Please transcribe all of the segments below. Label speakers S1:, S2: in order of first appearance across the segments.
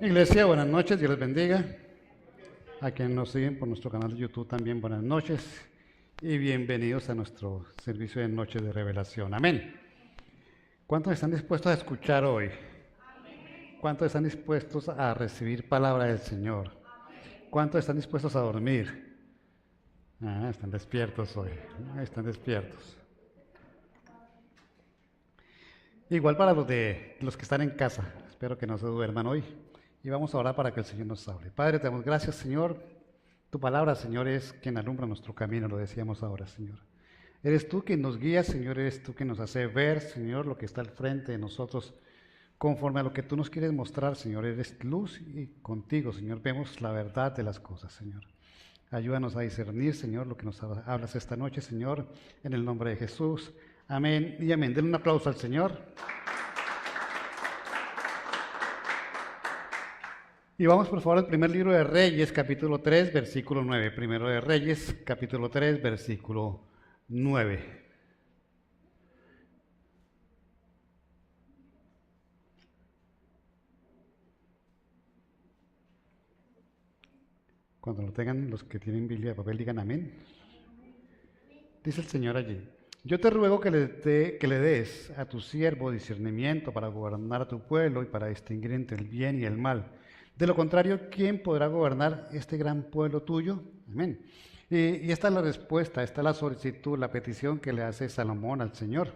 S1: Iglesia, buenas noches, Dios les bendiga. A quienes nos siguen por nuestro canal de YouTube también buenas noches y bienvenidos a nuestro servicio de Noche de Revelación. Amén. ¿Cuántos están dispuestos a escuchar hoy? ¿Cuántos están dispuestos a recibir palabra del Señor? ¿Cuántos están dispuestos a dormir? Están despiertos hoy, están despiertos. Igual para los que están en casa, espero que no se duerman hoy. Y vamos a orar para que el Señor nos hable. Padre, te damos gracias, Señor. Tu palabra, Señor, es quien alumbra nuestro camino, lo decíamos ahora, Señor. Eres tú quien nos guía, Señor, eres tú quien nos hace ver, Señor, lo que está al frente de nosotros, conforme a lo que tú nos quieres mostrar, Señor. Eres luz y contigo, Señor, vemos la verdad de las cosas, Señor. Ayúdanos a discernir, Señor, lo que nos hablas esta noche, Señor, en el nombre de Jesús. Amén y amén. Denle un aplauso al Señor. Y vamos por favor al primer libro de Reyes, capítulo 3, versículo 9. Primero de Reyes, capítulo 3, versículo 9. Cuando lo tengan los que tienen Biblia de papel, digan amén. Dice el Señor allí: yo te ruego que le des a tu siervo discernimiento para gobernar a tu pueblo y para distinguir entre el bien y el mal. De lo contrario, ¿quién podrá gobernar este gran pueblo tuyo? Amén. Y esta es la respuesta, esta es la solicitud, la petición que le hace Salomón al Señor,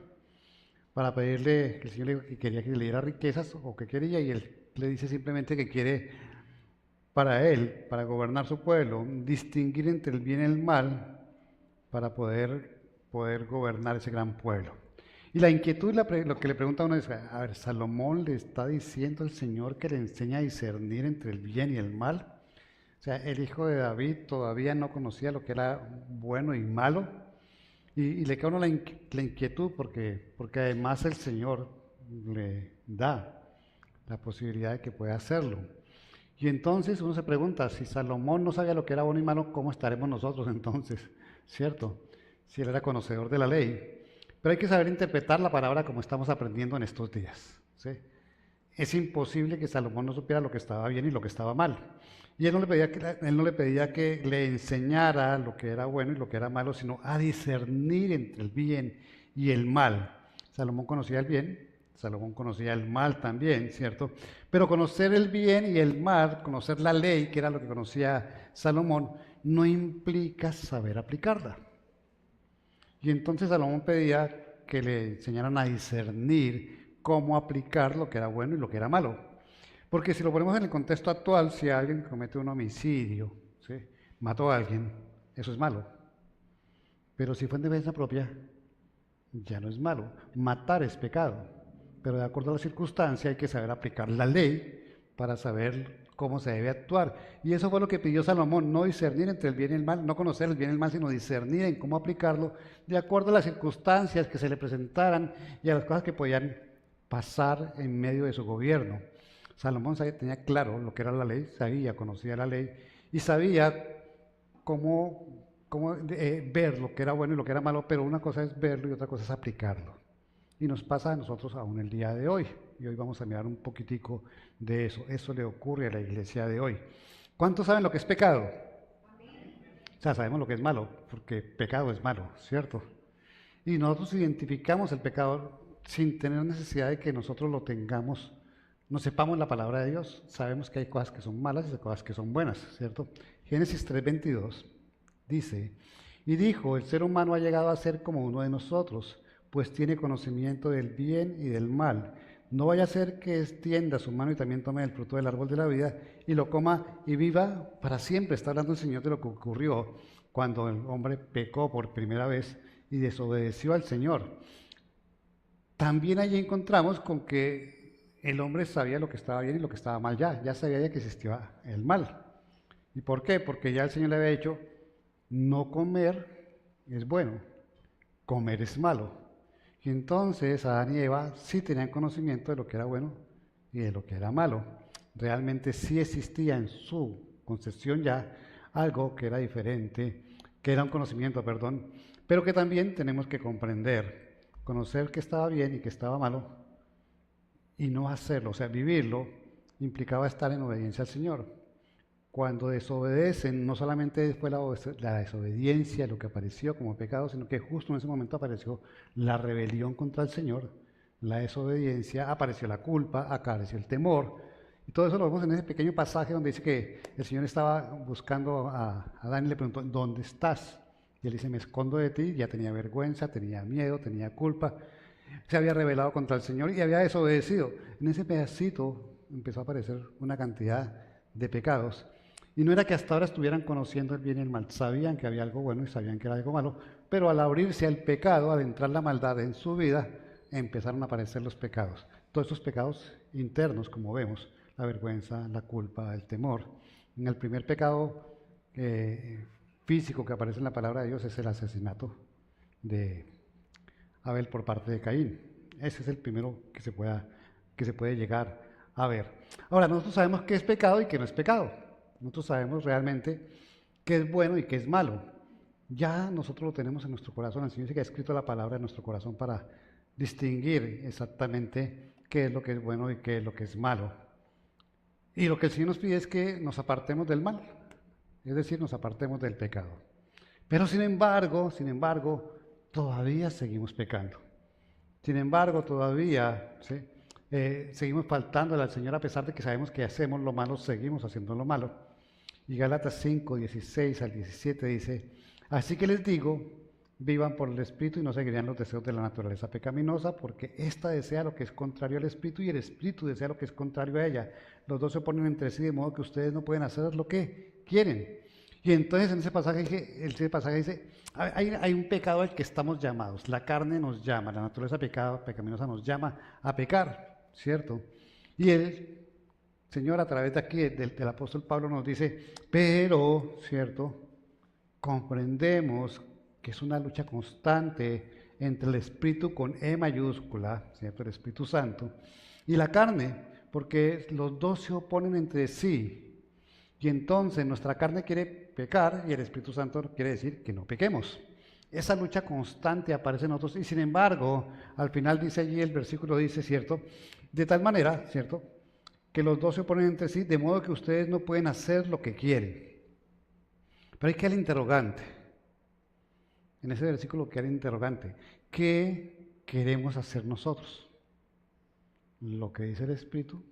S1: para pedirle, que el Señor le dijo que quería que le diera riquezas o que quería, y él le dice simplemente que quiere para él, para gobernar su pueblo, distinguir entre el bien y el mal, para poder gobernar ese gran pueblo. Y la inquietud, lo que le pregunta a uno es, a ver, Salomón le está diciendo al Señor que le enseña a discernir entre el bien y el mal. O sea, el hijo de David todavía no conocía lo que era bueno y malo. Y le queda a uno la inquietud porque además el Señor le da la posibilidad de que pueda hacerlo. Y entonces uno se pregunta, si Salomón no sabía lo que era bueno y malo, ¿cómo estaremos nosotros entonces? ¿Cierto? Si él era conocedor de la ley. Pero hay que saber interpretar la palabra como estamos aprendiendo en estos días, ¿sí? Es imposible que Salomón no supiera lo que estaba bien y lo que estaba mal. Y él no le pedía que le enseñara lo que era bueno y lo que era malo, sino a discernir entre el bien y el mal. Salomón conocía el bien, Salomón conocía el mal también, ¿cierto? Pero conocer el bien y el mal, conocer la ley, que era lo que conocía Salomón, no implica saber aplicarla. Y entonces Salomón pedía que le enseñaran a discernir cómo aplicar lo que era bueno y lo que era malo. Porque si lo ponemos en el contexto actual, si alguien comete un homicidio, ¿sí?, mató a alguien, eso es malo. Pero si fue en defensa propia, ya no es malo. Matar es pecado. Pero de acuerdo a la circunstancia hay que saber aplicar la ley para saber cómo se debe actuar. Y eso fue lo que pidió Salomón, no discernir entre el bien y el mal, no conocer el bien y el mal, sino discernir en cómo aplicarlo de acuerdo a las circunstancias que se le presentaran y a las cosas que podían pasar en medio de su gobierno. Salomón tenía claro lo que era la ley, conocía la ley y sabía cómo ver lo que era bueno y lo que era malo, pero una cosa es verlo y otra cosa es aplicarlo. Y nos pasa a nosotros aún el día de hoy. Y hoy vamos a mirar un poquitico de eso. Eso le ocurre a la iglesia de hoy. ¿Cuántos saben lo que es pecado? O sea, sabemos lo que es malo, porque pecado es malo, ¿cierto? Y nosotros identificamos el pecado sin tener necesidad de que nosotros lo tengamos, no sepamos la palabra de Dios. Sabemos que hay cosas que son malas y hay cosas que son buenas, ¿cierto? Génesis 3:22 dice: y dijo, el ser humano ha llegado a ser como uno de nosotros, pues tiene conocimiento del bien y del mal. No vaya a ser que extienda su mano y también tome el fruto del árbol de la vida y lo coma y viva para siempre. Está hablando el Señor de lo que ocurrió cuando el hombre pecó por primera vez y desobedeció al Señor. También allí encontramos con que el hombre sabía lo que estaba bien y lo que estaba mal ya sabía ya que existía el mal. ¿Y por qué? Porque ya el Señor le había dicho, no comer es bueno, comer es malo. Y entonces Adán y Eva sí tenían conocimiento de lo que era bueno y de lo que era malo. Realmente sí existía en su concepción ya algo que era diferente, que era un conocimiento, perdón, pero que también tenemos que comprender, conocer que estaba bien y que estaba malo y no hacerlo, o sea, vivirlo implicaba estar en obediencia al Señor. Cuando desobedecen, no solamente fue la desobediencia lo que apareció como pecado, sino que justo en ese momento apareció la rebelión contra el Señor, la desobediencia, apareció la culpa, apareció el temor. Y todo eso lo vemos en ese pequeño pasaje donde dice que el Señor estaba buscando a Adán y le preguntó, ¿dónde estás? Y él dice, me escondo de ti, ya tenía vergüenza, tenía miedo, tenía culpa, se había rebelado contra el Señor y había desobedecido. En ese pedacito empezó a aparecer una cantidad de pecados. Y no era que hasta ahora estuvieran conociendo el bien y el mal, sabían que había algo bueno y sabían que era algo malo, pero al abrirse al pecado, al entrar la maldad en su vida, empezaron a aparecer los pecados. Todos estos pecados internos, como vemos, la vergüenza, la culpa, el temor. En el primer pecado físico que aparece en la palabra de Dios es el asesinato de Abel por parte de Caín. Ese es el primero que se puede llegar a ver. Ahora, nosotros sabemos qué es pecado y qué no es pecado. Nosotros sabemos realmente qué es bueno y qué es malo. Ya nosotros lo tenemos en nuestro corazón. El Señor dice que ha escrito la palabra en nuestro corazón para distinguir exactamente qué es lo que es bueno y qué es lo que es malo. Y lo que el Señor nos pide es que nos apartemos del mal, es decir, nos apartemos del pecado. Pero sin embargo, todavía seguimos pecando. Sin embargo, todavía seguimos faltándole al Señor a pesar de que sabemos que hacemos lo malo, seguimos haciendo lo malo. Y Gálatas 5, 16 al 17 dice, así que les digo, vivan por el Espíritu y no seguirán los deseos de la naturaleza pecaminosa, porque ésta desea lo que es contrario al Espíritu y el Espíritu desea lo que es contrario a ella. Los dos se oponen entre sí de modo que ustedes no pueden hacer lo que quieren. Y entonces en ese pasaje dice, hay un pecado al que estamos llamados, la carne nos llama, la naturaleza pecaminosa nos llama a pecar, ¿cierto? Y el Señor a través de aquí del apóstol Pablo nos dice, pero, ¿cierto? Comprendemos que es una lucha constante entre el Espíritu con E mayúscula, ¿cierto? El Espíritu Santo, y la carne, porque los dos se oponen entre sí. Y entonces nuestra carne quiere pecar y el Espíritu Santo quiere decir que no pequemos. Esa lucha constante aparece en nosotros y sin embargo, al final dice allí el versículo, dice, ¿cierto? De tal manera, ¿cierto? Que los dos se oponen entre sí, de modo que ustedes no pueden hacer lo que quieren. Pero hay que el interrogante. En ese versículo queda el interrogante. ¿Qué queremos hacer nosotros? ¿Lo que dice el Espíritu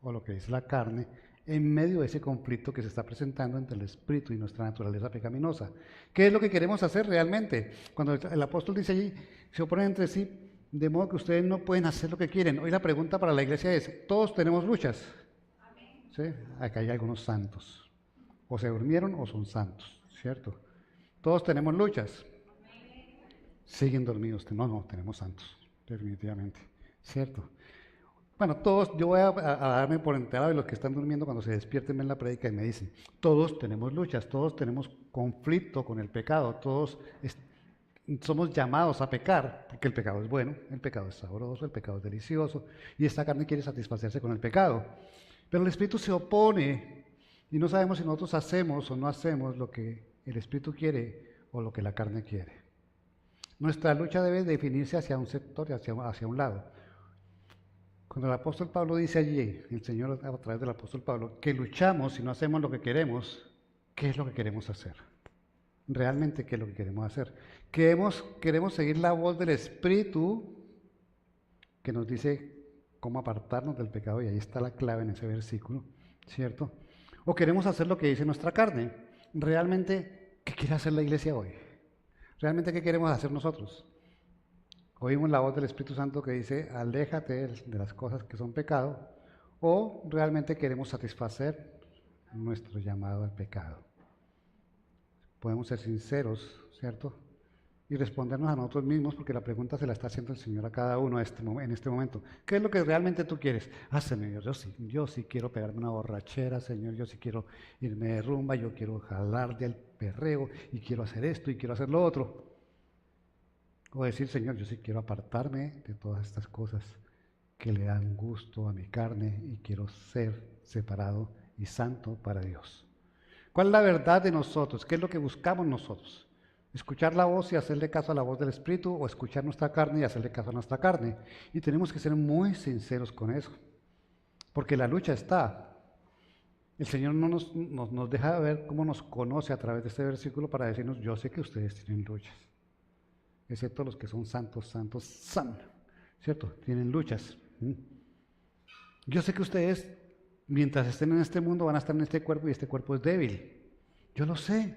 S1: o lo que dice la carne en medio de ese conflicto que se está presentando entre el Espíritu y nuestra naturaleza pecaminosa? ¿Qué es lo que queremos hacer realmente? Cuando el apóstol dice allí, se oponen entre sí, de modo que ustedes no pueden hacer lo que quieren. Hoy la pregunta para la iglesia es, ¿todos tenemos luchas? ¿Sí? Acá hay algunos santos. O se durmieron o son santos, ¿cierto? Todos tenemos luchas. Siguen dormidos. No, tenemos santos, definitivamente, ¿cierto? Bueno, todos, yo voy a darme por enterado de los que están durmiendo cuando se despierten ven la prédica y me dicen, todos tenemos luchas, todos tenemos conflicto con el pecado, todos somos llamados a pecar, porque el pecado es bueno, el pecado es sabroso, el pecado es delicioso, y esta carne quiere satisfacerse con el pecado. Pero el Espíritu se opone y no sabemos si nosotros hacemos o no hacemos lo que el Espíritu quiere o lo que la carne quiere. Nuestra lucha debe definirse hacia un sector, hacia un lado. Cuando el apóstol Pablo dice allí, el Señor a través del apóstol Pablo, que luchamos y no hacemos lo que queremos, ¿qué es lo que queremos hacer? Realmente, ¿qué es lo que queremos hacer? Queremos seguir la voz del Espíritu que nos dice cómo apartarnos del pecado, y ahí está la clave en ese versículo, ¿cierto? O queremos hacer lo que dice nuestra carne. Realmente, ¿qué quiere hacer la iglesia hoy? ¿Realmente qué queremos hacer nosotros? Oímos la voz del Espíritu Santo que dice, aléjate de las cosas que son pecado, o realmente queremos satisfacer nuestro llamado al pecado. Podemos ser sinceros, ¿cierto? Y respondernos a nosotros mismos, porque la pregunta se la está haciendo el Señor a cada uno en este momento. ¿Qué es lo que realmente tú quieres? Señor, yo sí quiero pegarme una borrachera, Señor, yo sí quiero irme de rumba, yo quiero jalar del perreo, y quiero hacer esto, y quiero hacer lo otro. O decir, Señor, yo sí quiero apartarme de todas estas cosas que le dan gusto a mi carne y quiero ser separado y santo para Dios. ¿Cuál es la verdad de nosotros? ¿Qué es lo que buscamos nosotros? ¿Escuchar la voz y hacerle caso a la voz del Espíritu o escuchar nuestra carne y hacerle caso a nuestra carne? Y tenemos que ser muy sinceros con eso. porque la lucha está. El Señor no nos deja ver cómo nos conoce a través de este versículo para decirnos, yo sé que ustedes tienen luchas, excepto los que son santos, santos, ¿cierto? Tienen luchas. Yo sé que ustedes, mientras estén en este mundo, van a estar en este cuerpo y este cuerpo es débil. Yo lo sé.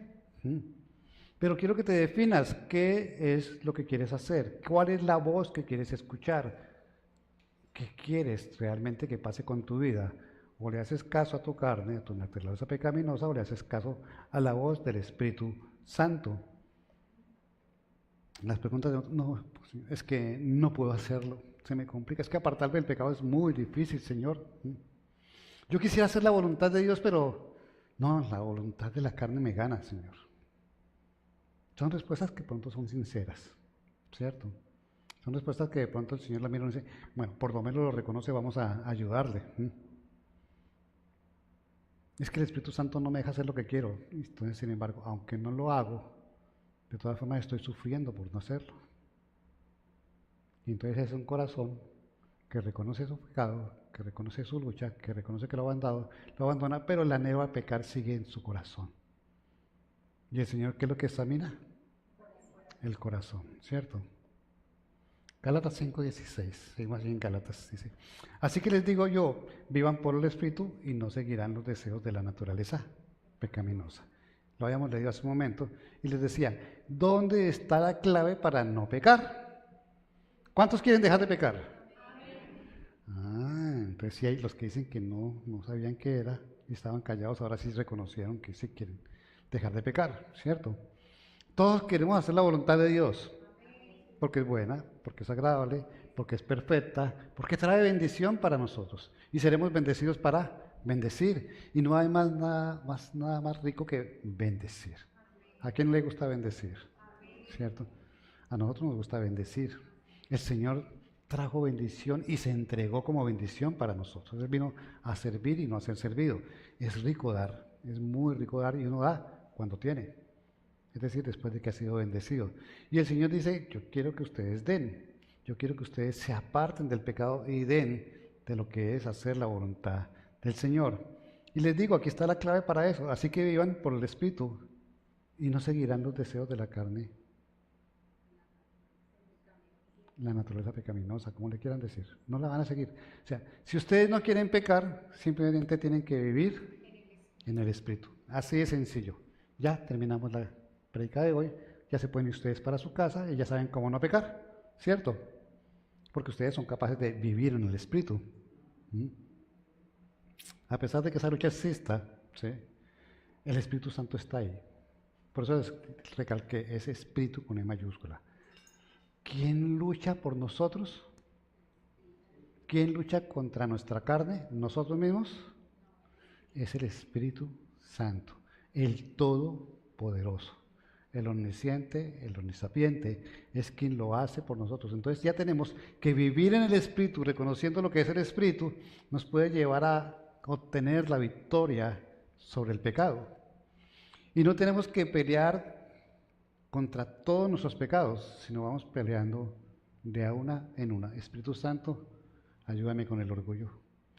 S1: Pero quiero que te definas qué es lo que quieres hacer, cuál es la voz que quieres escuchar, qué quieres realmente que pase con tu vida. O le haces caso a tu carne, a tu naturaleza pecaminosa, o le haces caso a la voz del Espíritu Santo. Las preguntas de no, pues, es que no puedo hacerlo, se me complica, es que apartarme del pecado es muy difícil, Señor. Yo quisiera hacer la voluntad de Dios, pero no, la voluntad de la carne me gana, Señor. Son respuestas que pronto son sinceras, ¿cierto? Son respuestas que de pronto el Señor la mira y dice, bueno, por lo menos lo reconoce, vamos a ayudarle. Es que el Espíritu Santo no me deja hacer lo que quiero. Entonces, sin embargo, aunque no lo hago, de todas formas estoy sufriendo por no hacerlo. Y entonces es un corazón que reconoce su pecado, que reconoce su lucha, que reconoce que lo abandona, pero el anhelo a pecar sigue en su corazón. ¿Y el Señor qué es lo que examina? El corazón, ¿cierto? Gálatas 5:16, seguimos así en Gálatas, dice. Así que les digo yo, vivan por el Espíritu y no seguirán los deseos de la naturaleza pecaminosa. Lo habíamos leído hace un momento y les decía, ¿dónde está la clave para no pecar? ¿Cuántos quieren dejar de pecar? Entonces sí hay los que dicen que no sabían qué era y estaban callados, ahora sí reconocieron que sí quieren dejar de pecar, ¿cierto? Todos queremos hacer la voluntad de Dios, porque es buena, porque es agradable, porque es perfecta, porque trae bendición para nosotros y seremos bendecidos para bendecir. Y no hay nada más rico que bendecir. ¿A quién le gusta bendecir? ¿Cierto? A nosotros nos gusta bendecir. El Señor trajo bendición y se entregó como bendición para nosotros. Él vino a servir y no a ser servido. Es rico dar, es muy rico dar y uno da cuando tiene. Es decir, después de que ha sido bendecido. Y el Señor dice, yo quiero que ustedes den, yo quiero que ustedes se aparten del pecado y den de lo que es hacer la voluntad del Señor. Y les digo, aquí está la clave para eso, así que vivan por el Espíritu y no seguirán los deseos de la carne, la naturaleza pecaminosa, como le quieran decir, no la van a seguir. O sea, si ustedes no quieren pecar, simplemente tienen que vivir en el Espíritu, así de sencillo. Ya terminamos la predica de hoy, ya se pueden ir ustedes para su casa y ya saben cómo no pecar, ¿cierto? Porque ustedes son capaces de vivir en el Espíritu. A pesar de que esa lucha exista, ¿sí? El Espíritu Santo está ahí. Por eso recalqué ese Espíritu con E mayúscula. ¿Quién lucha por nosotros? ¿Quién lucha contra nuestra carne? ¿Nosotros mismos? Es el Espíritu Santo, el Todopoderoso. El omnisciente, el omnisapiente, es quien lo hace por nosotros. Entonces ya tenemos que vivir en el Espíritu, reconociendo lo que es el Espíritu, nos puede llevar a obtener la victoria sobre el pecado. Y no tenemos que pelear contra todos nuestros pecados, sino vamos peleando de una en una. Espíritu Santo, ayúdame con el orgullo.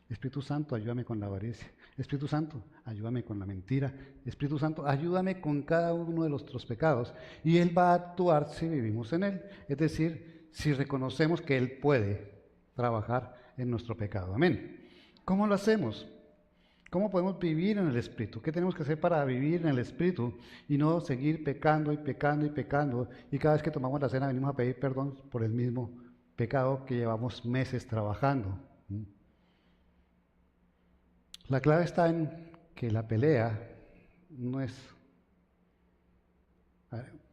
S1: Espíritu Santo, ayúdame con la avaricia. Espíritu Santo, ayúdame con la mentira. Espíritu Santo, ayúdame con cada uno de nuestros pecados. Y Él va a actuar si vivimos en Él. Es decir, si reconocemos que Él puede trabajar en nuestro pecado. Amén. ¿Cómo lo hacemos? ¿Cómo podemos vivir en el Espíritu? ¿Qué tenemos que hacer para vivir en el Espíritu y no seguir pecando y pecando y pecando? Y cada vez que tomamos la cena venimos a pedir perdón por el mismo pecado que llevamos meses trabajando. La clave está en que la pelea no es...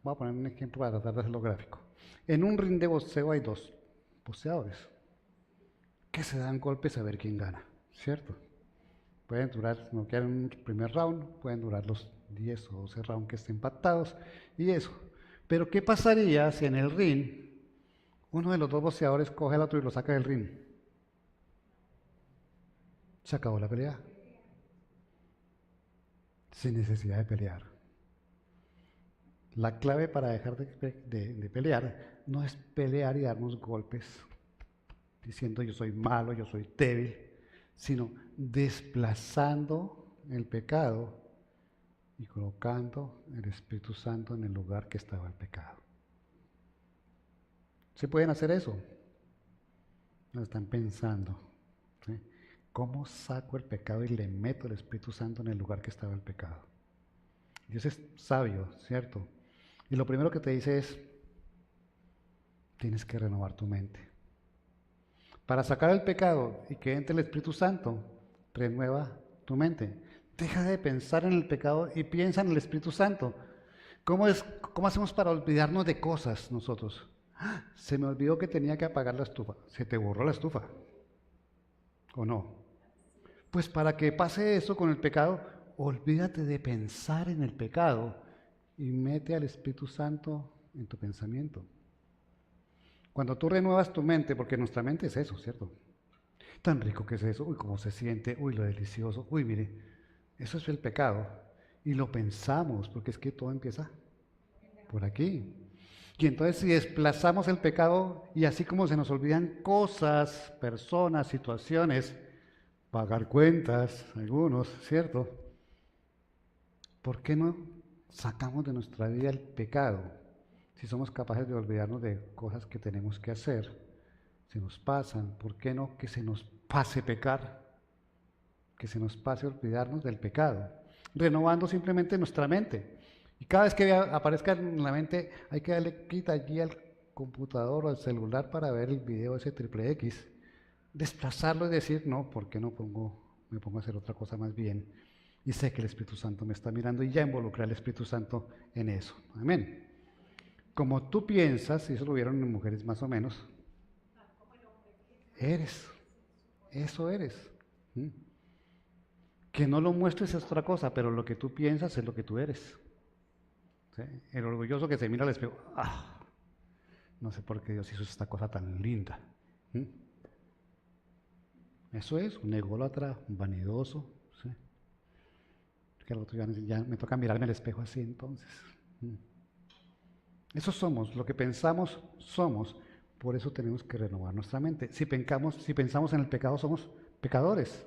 S1: voy a poner un ejemplo para tratar de hacerlo gráfico. En un ring de boxeo hay dos boxeadores que se dan golpes a ver quién gana, ¿cierto? Pueden durar, no quieren un primer round, pueden durar los 10 o 12 rounds que estén empatados y eso. Pero ¿qué pasaría si en el ring uno de los dos boxeadores coge al otro y lo saca del ring? Se acabó la pelea. Sin necesidad de pelear. La clave para dejar de pelear no es pelear y darnos golpes diciendo yo soy malo, yo soy débil, sino desplazando el pecado y colocando el Espíritu Santo en el lugar que estaba el pecado. ¿Se pueden hacer eso? Lo están pensando, ¿sí? ¿Cómo saco el pecado y le meto el Espíritu Santo en el lugar que estaba el pecado? Dios es sabio, ¿cierto? Y lo primero que te dice es, tienes que renovar tu mente. Para sacar el pecado y que entre el Espíritu Santo, renueva tu mente. Deja de pensar en el pecado y piensa en el Espíritu Santo. ¿Cómo hacemos para olvidarnos de cosas nosotros? Se me olvidó que tenía que apagar la estufa. ¿Se te borró la estufa? ¿O no? Pues para que pase eso con el pecado, olvídate de pensar en el pecado y mete al Espíritu Santo en tu pensamiento. Cuando tú renuevas tu mente, porque nuestra mente es eso, ¿cierto? Tan rico que es eso, uy, cómo se siente, uy, lo delicioso, uy, mire, eso es el pecado. Y lo pensamos, porque es que todo empieza por aquí. Y entonces si desplazamos el pecado y así como se nos olvidan cosas, personas, situaciones, pagar cuentas, algunos, ¿cierto? ¿Por qué no sacamos de nuestra vida el pecado? Si somos capaces de olvidarnos de cosas que tenemos que hacer, se nos pasan, ¿por qué no que se nos pase pecar? Que se nos pase olvidarnos del pecado, renovando simplemente nuestra mente. Y cada vez que aparezca en la mente, hay que darle quita allí al computador o al celular para ver el video ese triple X, desplazarlo y decir, no, ¿por qué no me pongo a hacer otra cosa más bien? Y sé que el Espíritu Santo me está mirando y ya involucré al Espíritu Santo en eso. Amén. Como tú piensas, y eso lo vieron en mujeres más o menos, eres. Eso eres. ¿Mm? Que no lo muestres es otra cosa, pero lo que tú piensas es lo que tú eres. ¿Sí? El orgulloso que se mira al espejo, no sé por qué Dios hizo esta cosa tan linda. ¿Mm? Eso es, un ególatra, un vanidoso. ¿Sí? Que al otro ya me toca mirarme al espejo así entonces. ¿Mm? Eso somos, lo que pensamos somos. Por eso tenemos que renovar nuestra mente. Si pensamos en el pecado, somos pecadores.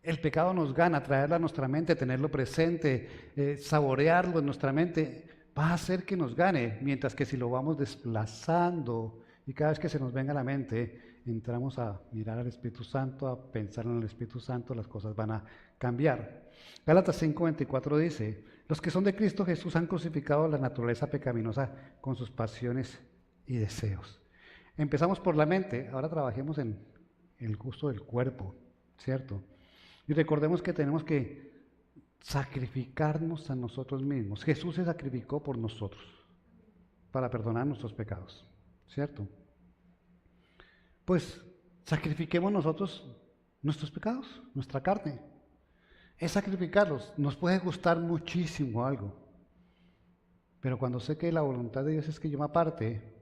S1: El pecado nos gana, traerlo a nuestra mente, tenerlo presente, saborearlo en nuestra mente, va a hacer que nos gane, mientras que si lo vamos desplazando y cada vez que se nos venga a la mente, entramos a mirar al Espíritu Santo, a pensar en el Espíritu Santo, las cosas van a cambiar. Gálatas 5:24 dice, los que son de Cristo Jesús han crucificado la naturaleza pecaminosa con sus pasiones y deseos. Empezamos por la mente, ahora trabajemos en el gusto del cuerpo, ¿cierto? Y recordemos que tenemos que sacrificarnos a nosotros mismos. Jesús se sacrificó por nosotros para perdonar nuestros pecados, ¿cierto? Pues sacrifiquemos nosotros nuestros pecados, nuestra carne. Es sacrificarlos. Nos puede gustar muchísimo algo, pero cuando sé que la voluntad de Dios es que yo me aparte,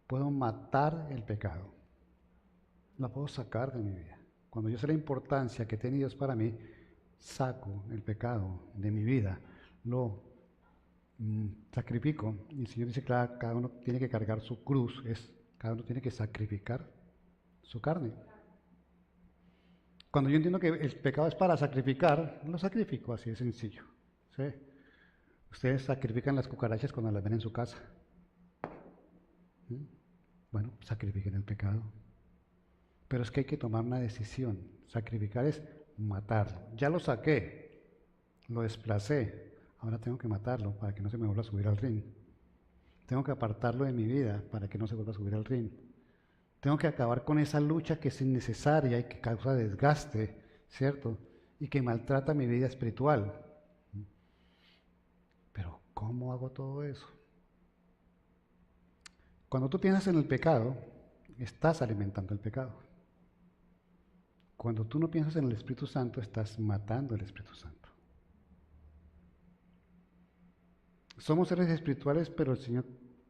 S1: puedo matar el pecado. La puedo sacar de mi vida. Cuando yo sé la importancia que tiene Dios para mí, saco el pecado de mi vida, lo sacrifico. Y el Señor dice que cada uno tiene que cargar su cruz, cada uno tiene que sacrificar su carne. Cuando yo entiendo que el pecado es para sacrificar, lo sacrifico, así de sencillo. ¿Sí? Ustedes sacrifican las cucarachas cuando las ven en su casa. ¿Mm? Bueno, sacrifiquen el pecado. Pero es que hay que tomar una decisión. Sacrificar es matarlo. Ya lo saqué, lo desplacé, ahora tengo que matarlo para que no se me vuelva a subir al ring. Tengo que apartarlo de mi vida para que no se vuelva a subir al ring. Tengo que acabar con esa lucha que es innecesaria y que causa desgaste, ¿cierto? Y que maltrata mi vida espiritual. Pero ¿cómo hago todo eso? Cuando tú piensas en el pecado, estás alimentando el pecado. Cuando tú no piensas en el Espíritu Santo, estás matando el Espíritu Santo. Somos seres espirituales, pero el Señor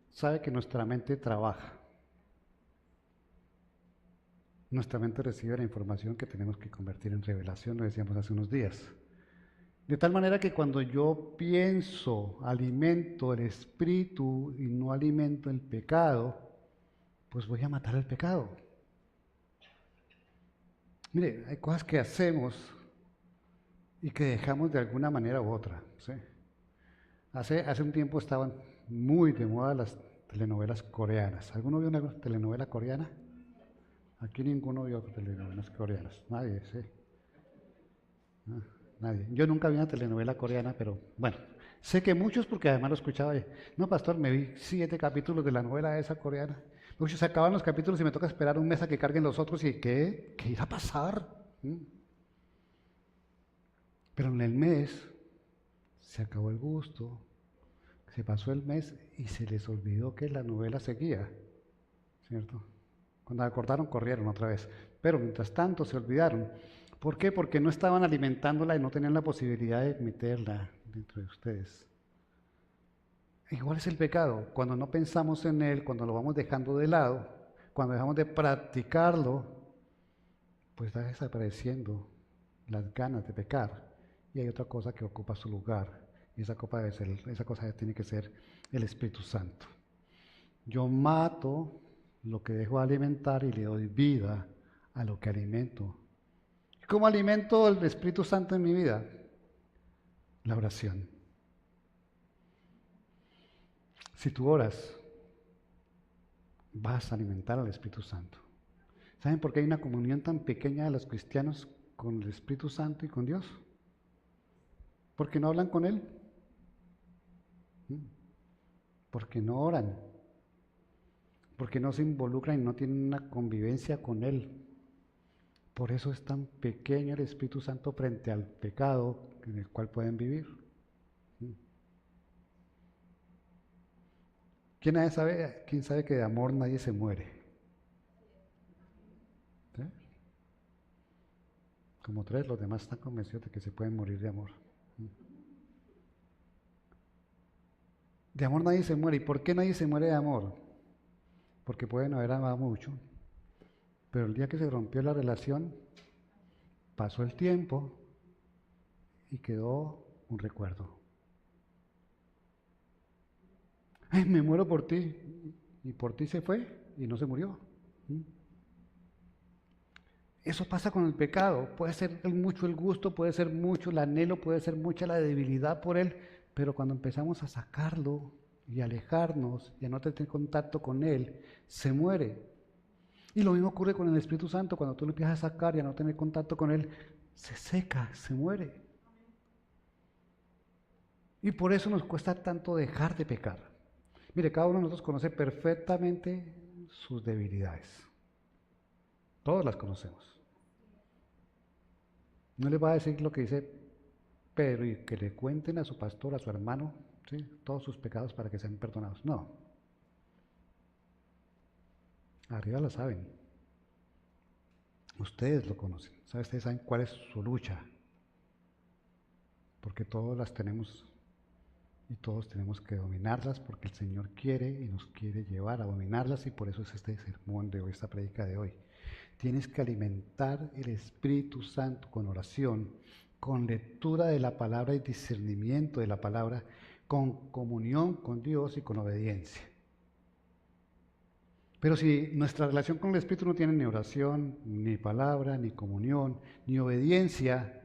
S1: sabe que nuestra mente trabaja. Nuestra mente recibe la información que tenemos que convertir en revelación, lo decíamos hace unos días. De tal manera que cuando yo pienso, alimento el espíritu y no alimento el pecado, pues voy a matar el pecado. Mire, hay cosas que hacemos y que dejamos de alguna manera u otra, ¿sí? Hace un tiempo estaban muy de moda las telenovelas coreanas. ¿Alguno vio una telenovela coreana? Aquí ninguno vio telenovelas coreanas. Nadie, sí. Ah, nadie. Yo nunca vi una telenovela coreana, pero bueno, sé que muchos porque además lo escuchaba. No, pastor, me vi 7 capítulos de la novela esa coreana. Muchos se acaban los capítulos y me toca esperar un mes a que carguen los otros y ¿qué? ¿Qué irá a pasar? ¿Mm? Pero en el mes se acabó el gusto, se pasó el mes y se les olvidó que la novela seguía, ¿cierto? Cuando acordaron, corrieron otra vez. Pero mientras tanto se olvidaron. ¿Por qué? Porque no estaban alimentándola y no tenían la posibilidad de meterla dentro de ustedes. Igual es el pecado. Cuando no pensamos en él, cuando lo vamos dejando de lado, cuando dejamos de practicarlo, pues está desapareciendo las ganas de pecar. Y hay otra cosa que ocupa su lugar. Y esa cosa tiene que ser el Espíritu Santo. Yo mato lo que dejo de alimentar y le doy vida a lo que alimento. ¿Cómo alimento el Espíritu Santo en mi vida? La oración. Si tú oras, vas a alimentar al Espíritu Santo. ¿Saben por qué hay una comunión tan pequeña de los cristianos con el Espíritu Santo y con Dios? Porque no hablan con Él. Porque no oran. Porque no se involucran y no tienen una convivencia con Él. Por eso es tan pequeño el Espíritu Santo frente al pecado en el cual pueden vivir. ¿Quién sabe que de amor nadie se muere? ¿Sí? Como 3, los demás están convencidos de que se pueden morir de amor. De amor nadie se muere. ¿Y por qué nadie se muere de amor? Porque pueden haber amado mucho, pero el día que se rompió la relación, pasó el tiempo y quedó un recuerdo. Ay, me muero por ti. Y por ti se fue y no se murió. Eso pasa con el pecado. Puede ser mucho el gusto, puede ser mucho el anhelo, puede ser mucha la debilidad por él, pero cuando empezamos a sacarlo y alejarnos y a no tener contacto con él, se muere. Y lo mismo ocurre con el Espíritu Santo. Cuando tú lo empiezas a sacar y a no tener contacto con él, se seca, se muere. Y por eso nos cuesta tanto dejar de pecar. Mire, cada uno de nosotros conoce perfectamente sus debilidades. Todos las conocemos. No les va a decir lo que dice Pedro y que le cuenten a su pastor, a su hermano, ¿sí?, todos sus pecados para que sean perdonados. No. Arriba lo saben. Ustedes lo conocen. Ustedes saben cuál es su lucha. Porque todos las tenemos y todos tenemos que dominarlas porque el Señor quiere y nos quiere llevar a dominarlas y por eso es este sermón de hoy, esta predica de hoy. Tienes que alimentar el Espíritu Santo con oración, con lectura de la palabra y discernimiento de la palabra, con comunión con Dios y con obediencia. Pero si nuestra relación con el Espíritu no tiene ni oración, ni palabra, ni comunión, ni obediencia,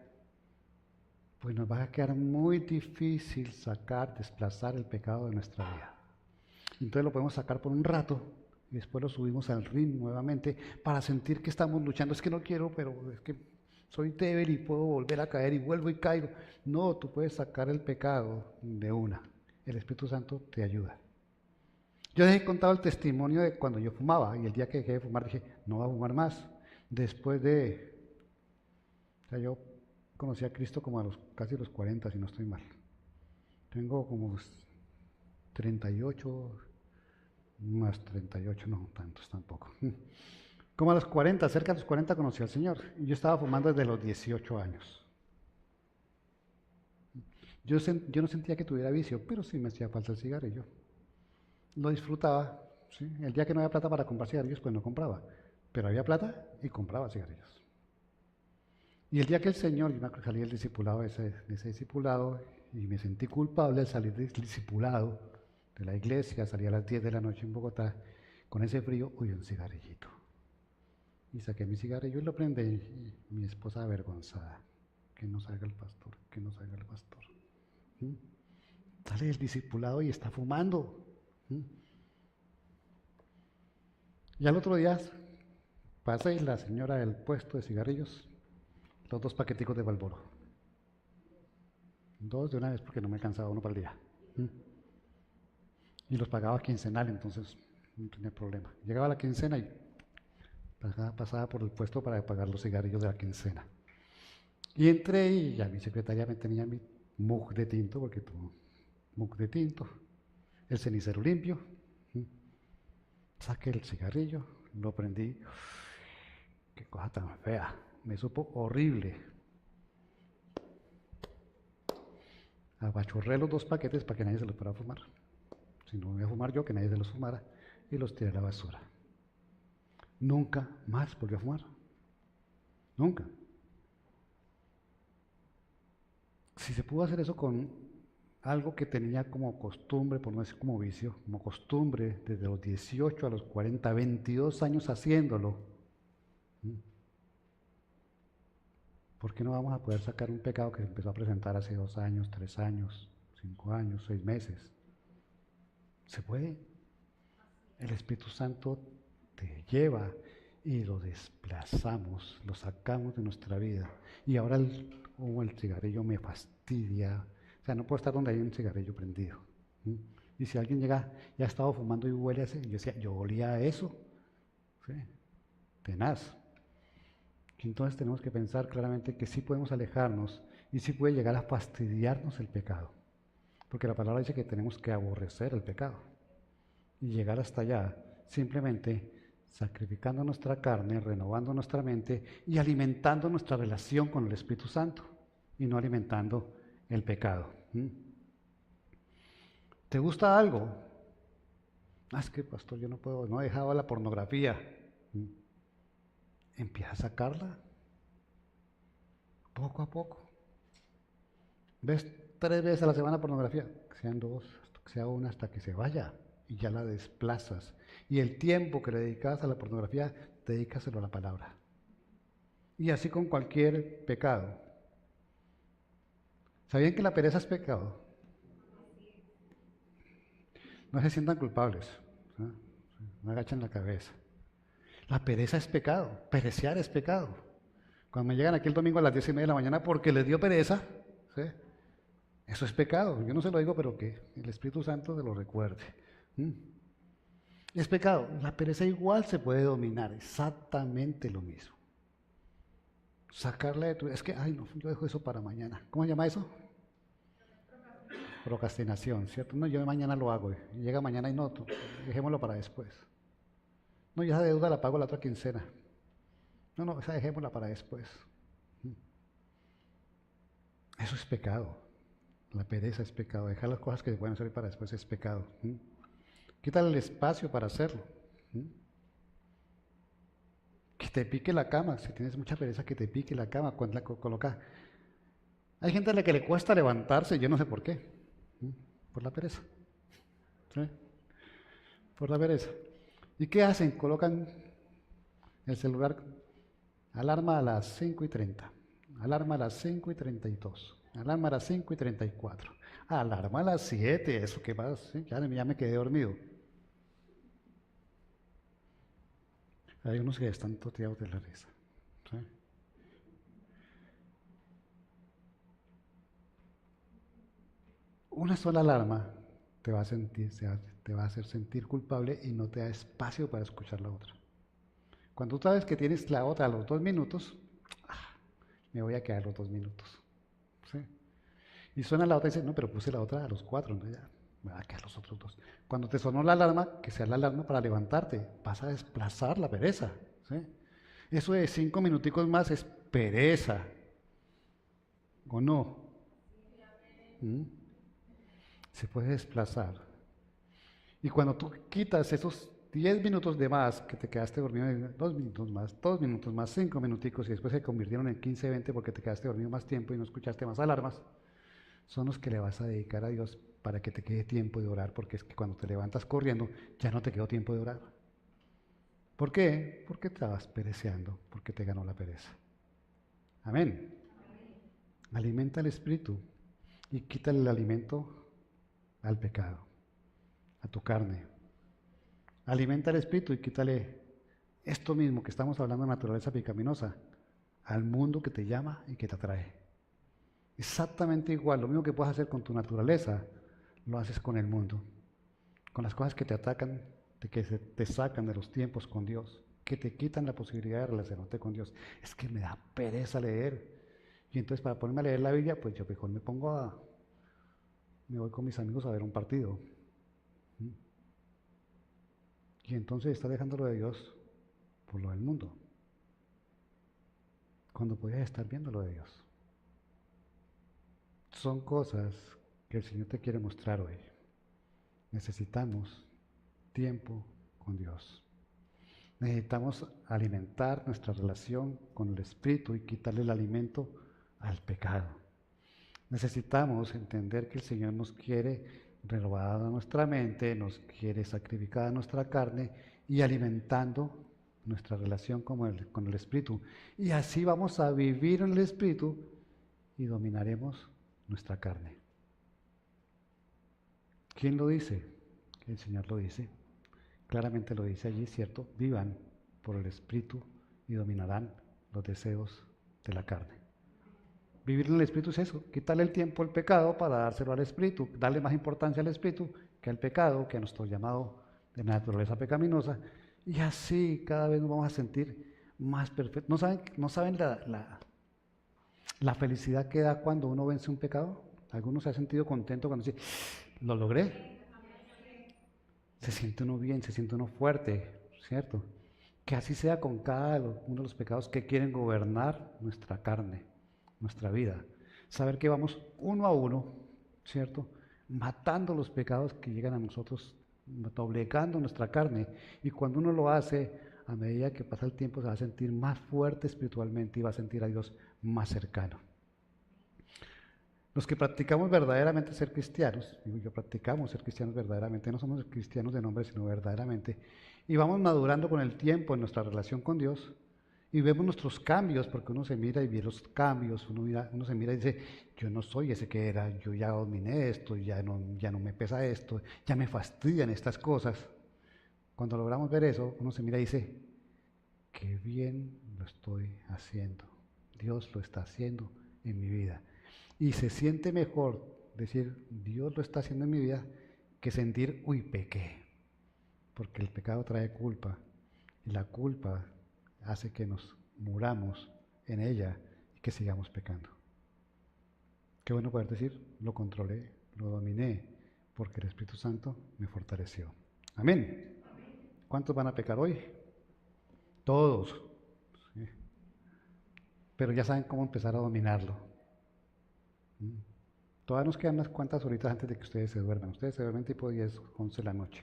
S1: pues nos va a quedar muy difícil desplazar el pecado de nuestra vida. Entonces lo podemos sacar por un rato y después lo subimos al ring nuevamente para sentir que estamos luchando. Es que no quiero, pero es que soy débil y puedo volver a caer y vuelvo y caigo. No, tú puedes sacar el pecado de una. El Espíritu Santo te ayuda. Yo les he contado el testimonio de cuando yo fumaba y el día que dejé de fumar dije, no voy a fumar más. Después yo conocí a Cristo como a casi los 40, si no estoy mal. Tengo como 38, más 38, no tantos tampoco. Como a los 40, cerca de los 40 conocí al Señor. Y yo estaba fumando desde los 18 años. Yo no sentía que tuviera vicio, pero sí me hacía falta el cigarrillo. Lo disfrutaba, ¿sí? El día que no había plata para comprar cigarrillos, pues no compraba. Pero había plata y compraba cigarrillos. Y el día que el Señor, yo me acuerdo que salí del discipulado, de ese discipulado, y me sentí culpable al salir del discipulado de la iglesia, salí a las 10 de la noche en Bogotá, con ese frío, un cigarrillito. Y saqué mi cigarrillo y lo prendí. Y mi esposa avergonzada. Que no salga el pastor, que no salga el pastor. ¿Mm? Sale el discipulado y está fumando. ¿Mm? Y al otro día pasa y la señora del puesto de cigarrillos, los 2 paqueticos de Marlboro. 2 de una vez porque no me alcanzaba uno para el día. ¿Mm? Y los pagaba quincenal, entonces no tenía problema. Llegaba la quincena y pasaba por el puesto para pagar los cigarrillos de la quincena. Y entré y ya mi secretaria me tenía mi mug de tinto, porque tuvo mug de tinto, el cenicero limpio. Saqué el cigarrillo, lo prendí. Qué cosa tan fea, me supo horrible. Abachorré los 2 paquetes para que nadie se los fuera a fumar. Si no voy a fumar yo, que nadie se los fumara. Y los tiré a la basura. Nunca más volví a fumar. Nunca. Si se pudo hacer eso con algo que tenía como costumbre, por no decir como vicio, como costumbre, desde los 18 a los 40, 22 años haciéndolo, ¿por qué no vamos a poder sacar un pecado que se empezó a presentar hace 2 años, 3 años, 5 años, 6 meses? Se puede. El Espíritu Santo te lleva y lo desplazamos, lo sacamos de nuestra vida. Y ahora el cigarrillo me fastidia. O sea, no puedo estar donde hay un cigarrillo prendido. Y si alguien llega y ha estado fumando y huele a ese, yo decía, yo olía a eso. ¿Sí? Tenaz. Entonces tenemos que pensar claramente que sí podemos alejarnos y sí puede llegar a fastidiarnos el pecado. Porque la palabra dice que tenemos que aborrecer el pecado. Y llegar hasta allá simplemente sacrificando nuestra carne, renovando nuestra mente y alimentando nuestra relación con el Espíritu Santo y no alimentando el pecado. ¿Te gusta algo? Es que, pastor, yo no puedo, no he dejado la pornografía. Empieza a sacarla poco a poco. ¿Ves 3 veces a la semana pornografía? Que sean 2, que sea 1 hasta que se vaya y ya la desplazas. Y el tiempo que le dedicas a la pornografía, dedícaselo a la palabra. Y así con cualquier pecado. ¿Sabían que la pereza es pecado? No se sientan culpables, no agachen la cabeza. La pereza es pecado, perecear es pecado. Cuando me llegan aquí el domingo a las 10:30 de la mañana porque les dio pereza, ¿sí? Eso es pecado. Yo no se lo digo, pero que el Espíritu Santo se lo recuerde. Es pecado. La pereza igual se puede dominar, exactamente lo mismo. Sacarla de tu... Es que, ay no, yo dejo eso para mañana. ¿Cómo se llama eso? Procrastinación, ¿cierto? No, yo mañana lo hago. Y llega mañana y no, dejémoslo para después. No, yo esa deuda la pago la otra quincena. No, esa dejémosla para después. Eso es pecado. La pereza es pecado. Dejar las cosas que se pueden hacer para después es pecado. Quítale el espacio para hacerlo. Que te pique la cama. Si tienes mucha pereza, que te pique la cama. Cuando la coloca. Hay gente a la que le cuesta levantarse, yo no sé por qué. Por la pereza. ¿Sí? Por la pereza. ¿Y qué hacen? Colocan el celular, alarma a las 5:30, alarma a las 5:32, alarma a las 5:34, alarma a las 7, eso que más, ¿sí? Ya me quedé dormido. Hay unos que están toteados de la risa. ¿Sí? Una sola alarma te va a hacer sentir culpable y no te da espacio para escuchar la otra. Cuando tú sabes que tienes la otra a los 2 minutos, me voy a quedar los 2 minutos. ¿Sí? Y suena la otra y dice, no, pero puse la otra a los 4, ¿no? Ya, me voy a quedar los otros 2. Cuando te sonó la alarma, que sea la alarma para levantarte, vas a desplazar la pereza. ¿Sí? Eso de 5 minuticos más es pereza. ¿O no? Se puede desplazar. Y cuando tú quitas esos 10 minutos de más que te quedaste dormido, 2 minutos más, 2 minutos más, 5 minuticos y después se convirtieron en 15, 20 porque te quedaste dormido más tiempo y no escuchaste más alarmas, son los que le vas a dedicar a Dios para que te quede tiempo de orar, porque es que cuando te levantas corriendo ya no te quedó tiempo de orar. ¿Por qué? Porque estabas pereceando, porque te ganó la pereza. Amén. Alimenta el espíritu y quítale el alimento al pecado, a tu carne. Alimenta el espíritu y quítale esto mismo que estamos hablando de naturaleza pecaminosa al mundo que te llama y que te atrae. Exactamente igual, lo mismo que puedes hacer con tu naturaleza, lo haces con el mundo, con las cosas que te atacan, que te sacan de los tiempos con Dios, que te quitan la posibilidad de relacionarte con Dios. Es que me da pereza leer. Y entonces para ponerme a leer la Biblia, pues yo mejor me voy con mis amigos a ver un partido. Y entonces está dejando lo de Dios por lo del mundo, cuando podías estar viendo lo de Dios. Son cosas que el Señor te quiere mostrar hoy. Necesitamos tiempo con Dios. Necesitamos alimentar nuestra relación con el Espíritu y quitarle el alimento al pecado. Necesitamos entender que el Señor nos quiere renovada nuestra mente, nos quiere sacrificada nuestra carne y alimentando nuestra relación con el Espíritu. Y así vamos a vivir en el Espíritu y dominaremos nuestra carne. ¿Quién lo dice? El Señor lo dice. Claramente lo dice allí, ¿cierto? Vivan por el Espíritu y dominarán los deseos de la carne. Vivir en el Espíritu es eso, quitarle el tiempo al pecado para dárselo al Espíritu, darle más importancia al Espíritu que al pecado, que a nuestro llamado de naturaleza pecaminosa, y así cada vez nos vamos a sentir más perfectos. ¿No saben la felicidad que da cuando uno vence un pecado? ¿Algunos se ha sentido contento cuando dice, lo logré? Se siente uno bien, se siente uno fuerte, ¿cierto? Que así sea con cada uno de los pecados que quieren gobernar nuestra carne, nuestra vida. Saber que vamos uno a uno, ¿cierto? Matando los pecados que llegan a nosotros, doblegando nuestra carne. Y cuando uno lo hace, a medida que pasa el tiempo, se va a sentir más fuerte espiritualmente y va a sentir a Dios más cercano. Los que practicamos verdaderamente ser cristianos, digo yo, practicamos ser cristianos verdaderamente, no somos cristianos de nombre, sino verdaderamente, y vamos madurando con el tiempo en nuestra relación con Dios, y vemos nuestros cambios, porque uno se mira y ve los cambios, uno se mira y dice, yo no soy ese que era, yo ya dominé esto, ya no me pesa esto, ya me fastidian estas cosas. Cuando logramos ver eso, uno se mira y dice, qué bien lo estoy haciendo, Dios lo está haciendo en mi vida. Y se siente mejor decir, Dios lo está haciendo en mi vida, que sentir, uy, pequé. Porque el pecado trae culpa. Y la culpa hace que nos muramos en ella y que sigamos pecando. Qué bueno poder decir, lo controlé, lo dominé, porque el Espíritu Santo me fortaleció. Amén. ¿Cuántos van a pecar hoy? Todos. ¿Sí? Pero ya saben cómo empezar a dominarlo. Todavía nos quedan unas cuantas horitas antes de que ustedes se duerman. Ustedes se duermen tipo 10, 11 de la noche.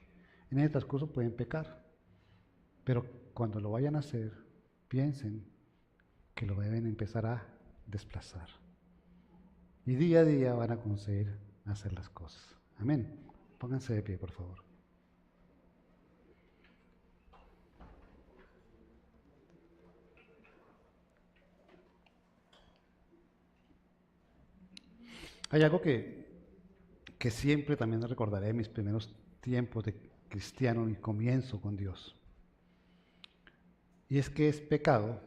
S1: En ese transcurso pueden pecar, pero cuando lo vayan a hacer, piensen que lo deben empezar a desplazar. Y día a día van a conseguir hacer las cosas. Amén. Pónganse de pie, por favor. Hay algo que siempre también recordaré de mis primeros tiempos de cristiano y comienzo con Dios. Y es que es pecado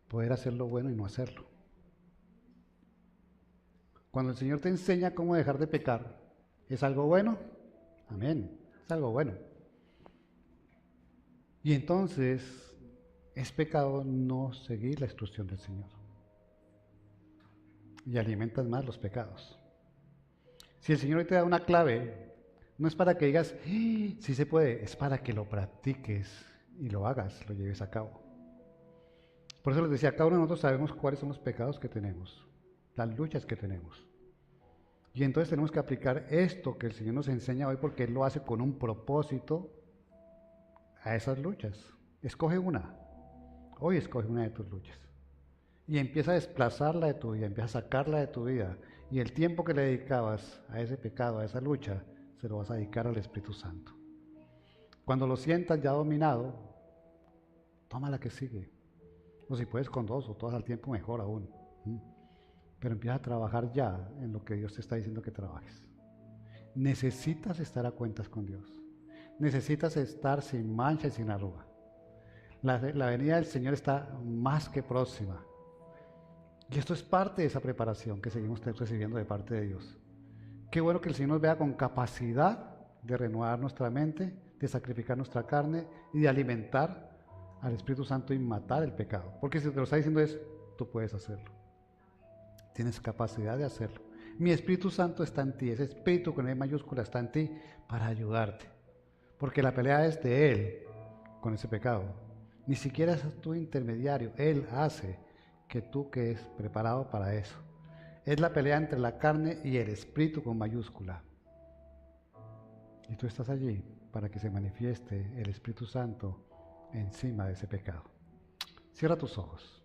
S1: poder hacer lo bueno y no hacerlo. Cuando el Señor te enseña cómo dejar de pecar, ¿es algo bueno? Amén, es algo bueno. Y entonces es pecado no seguir la instrucción del Señor. Y alimentas más los pecados. Si el Señor hoy te da una clave, no es para que digas, sí se puede, es para que lo practiques y lo hagas, lo lleves a cabo. Por eso les decía, cada uno de nosotros sabemos cuáles son los pecados que tenemos, las luchas que tenemos. Y entonces tenemos que aplicar esto que el Señor nos enseña hoy, porque Él lo hace con un propósito a esas luchas. Escoge una, hoy escoge una de tus luchas. Y empieza a desplazarla de tu vida, empieza a sacarla de tu vida. Y el tiempo que le dedicabas a ese pecado, a esa lucha, se lo vas a dedicar al Espíritu Santo. Cuando lo sientas ya dominado, toma la que sigue. O si puedes con dos o todas al tiempo, mejor aún. Pero empieza a trabajar ya en lo que Dios te está diciendo que trabajes. Necesitas estar a cuentas con Dios. Necesitas estar sin mancha y sin arruga. La venida del Señor está más que próxima. Y esto es parte de esa preparación que seguimos recibiendo de parte de Dios. Qué bueno que el Señor nos vea con capacidad de renovar nuestra mente, de sacrificar nuestra carne y de alimentar al Espíritu Santo y matar el pecado. Porque si te lo está diciendo es, tú puedes hacerlo. Tienes capacidad de hacerlo. Mi Espíritu Santo está en ti, ese Espíritu con E mayúscula está en ti para ayudarte. Porque la pelea es de Él con ese pecado. Ni siquiera es tu intermediario, Él hace que tú quedes preparado para eso. Es la pelea entre la carne y el Espíritu con mayúscula. Y tú estás allí para que se manifieste el Espíritu Santo encima de ese pecado. Cierra tus ojos.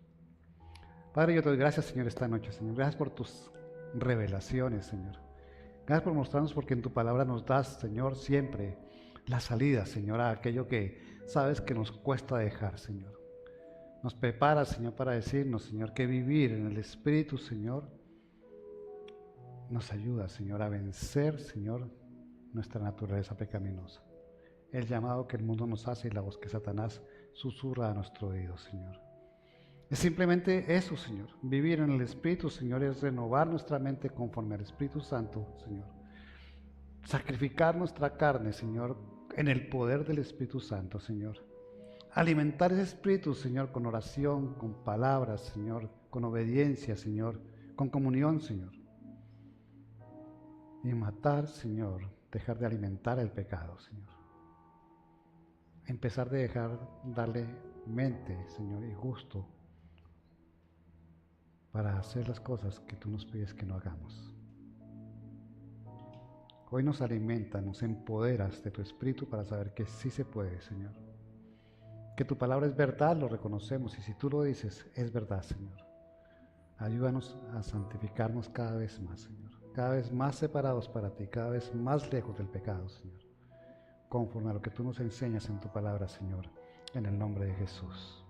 S1: Padre, yo te doy gracias, Señor, esta noche, Señor. Gracias por tus revelaciones, Señor. Gracias por mostrarnos porque en tu palabra nos das, Señor, siempre la salida, Señor, a aquello que sabes que nos cuesta dejar, Señor. Nos preparas, Señor, para decirnos, Señor, que vivir en el Espíritu, Señor, nos ayuda, Señor, a vencer, Señor, nuestra naturaleza pecaminosa. El llamado que el mundo nos hace y la voz que Satanás susurra a nuestro oído, Señor. Es simplemente eso, Señor. Vivir en el Espíritu, Señor, es renovar nuestra mente conforme al Espíritu Santo, Señor. Sacrificar nuestra carne, Señor, en el poder del Espíritu Santo, Señor. Alimentar ese Espíritu, Señor, con oración, con palabras, Señor, con obediencia, Señor, con comunión, Señor. Y matar, Señor, dejar de alimentar el pecado, Señor. Empezar de darle mente, Señor, y gusto para hacer las cosas que tú nos pides que no hagamos. Hoy nos alimenta, nos empoderas de tu Espíritu para saber que sí se puede, Señor. Que tu palabra es verdad, lo reconocemos, y si tú lo dices, es verdad, Señor. Ayúdanos a santificarnos cada vez más, Señor. Cada vez más separados para ti, cada vez más lejos del pecado, Señor. Conforme a lo que tú nos enseñas en tu palabra, Señor, en el nombre de Jesús.